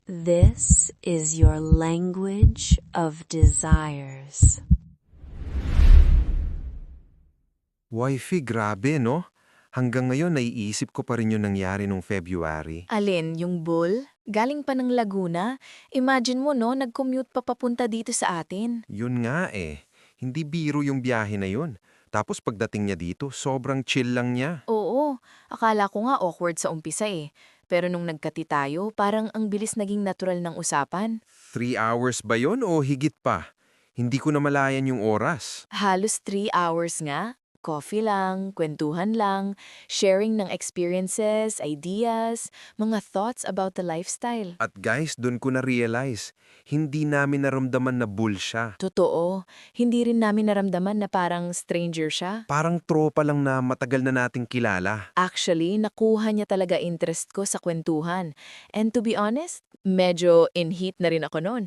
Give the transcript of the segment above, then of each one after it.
This is your language of desires. Wifey, grabe no? Hanggang ngayon naiisip ko pa rin yung nangyari nung February. Alin, yung bull? Galing pa ng Laguna? Imagine mo no, nag-commute pa papunta dito sa atin. Yun nga eh. Hindi biro yung biyahe na yun. Tapos pagdating niya dito, sobrang chill lang niya. Oo, akala ko nga awkward sa umpisa eh. Pero nung nagkati tayo, parang ang bilis naging natural ng usapan. 3 hours ba yun o higit pa? Hindi ko na malayan yung oras. Halos 3 hours nga. Coffee lang, kwentuhan lang, sharing ng experiences, ideas, mga thoughts about the lifestyle. At guys, dun ko na-realize, hindi namin naramdaman na bull siya. Totoo, hindi rin namin naramdaman na parang stranger siya. Parang tropa lang na matagal na nating kilala. Actually, nakuha niya talaga interest ko sa kwentuhan. And to be honest, medyo in heat na rin ako noon.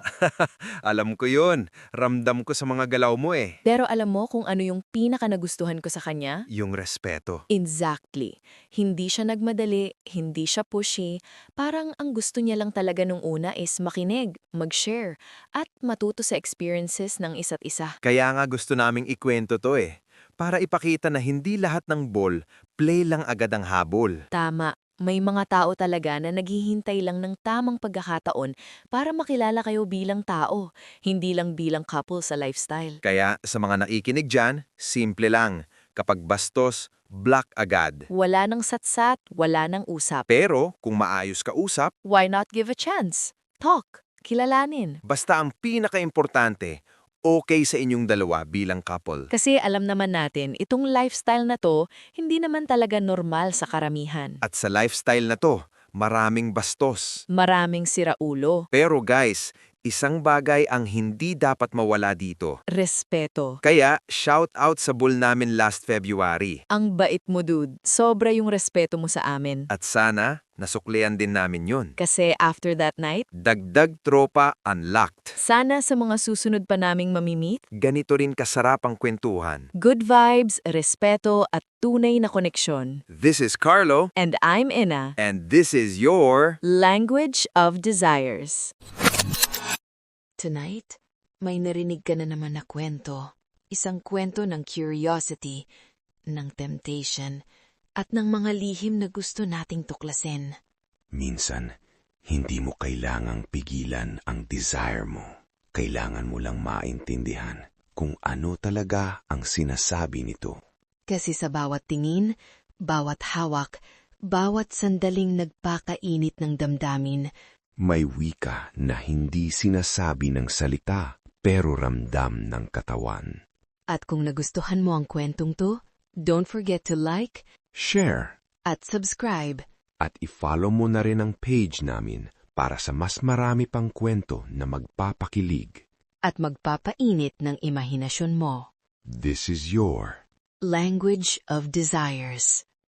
Alam ko yun. Ramdam ko sa mga galaw mo eh. Pero alam mo kung ano yung pinaka nagustuhan ko sa kanya? Yung respeto. Exactly. Hindi siya nagmadali, hindi siya pushy. Parang ang gusto niya lang talaga nung una is makinig, mag-share, at matuto sa experiences ng isa't isa. Kaya nga gusto naming ikwento to eh. Para ipakita na hindi lahat ng ball, play lang agad ang habol. Tama. May mga tao talaga na naghihintay lang ng tamang pagkakataon para makilala kayo bilang tao, hindi lang bilang couple sa lifestyle. Kaya sa mga nakikinig dyan, simple lang. Kapag bastos, block agad. Wala nang satsat, wala nang usap. Pero kung maayos ka usap, Why not give a chance? Talk, kilalanin. basta ang pinaka-importante, okay sa inyong dalawa bilang couple. Kasi alam naman natin, itong lifestyle na to, hindi naman talaga normal sa karamihan. At sa lifestyle na to, maraming bastos. Maraming siraulo. Pero guys, isang bagay ang hindi dapat mawala dito. Respeto. Kaya, shout out sa bull namin last February. Ang bait mo, dude. Sobra yung respeto mo sa amin. At sana, nasuklian din namin yun. Kasi after that night, Dagdag tropa unlocked. sana sa mga susunod pa naming mamimit, Ganito rin kasarap ang kwentuhan. good vibes, respeto, at tunay na koneksyon. This is Carlo, And I'm Ina, and this is your... Language of Desires. Tonight, may narinig ka na naman na kwento. Isang kwento ng curiosity, ng temptation, at ng mga lihim na gusto nating tuklasin. Minsan, hindi mo kailangang pigilan ang desire mo. Kailangan mo lang maintindihan kung ano talaga ang sinasabi nito. Kasi sa bawat tingin, bawat hawak, bawat sandaling nagpakainit ng damdamin, May wika na hindi sinasabi ng salita pero ramdam ng katawan. at kung nagustuhan mo ang kwentong to, don't forget to like Share at subscribe. at i-follow mo na rin ang page namin para sa mas marami pang kwento na magpapakilig. At magpapainit ng imahinasyon mo. This is your Language of Desires.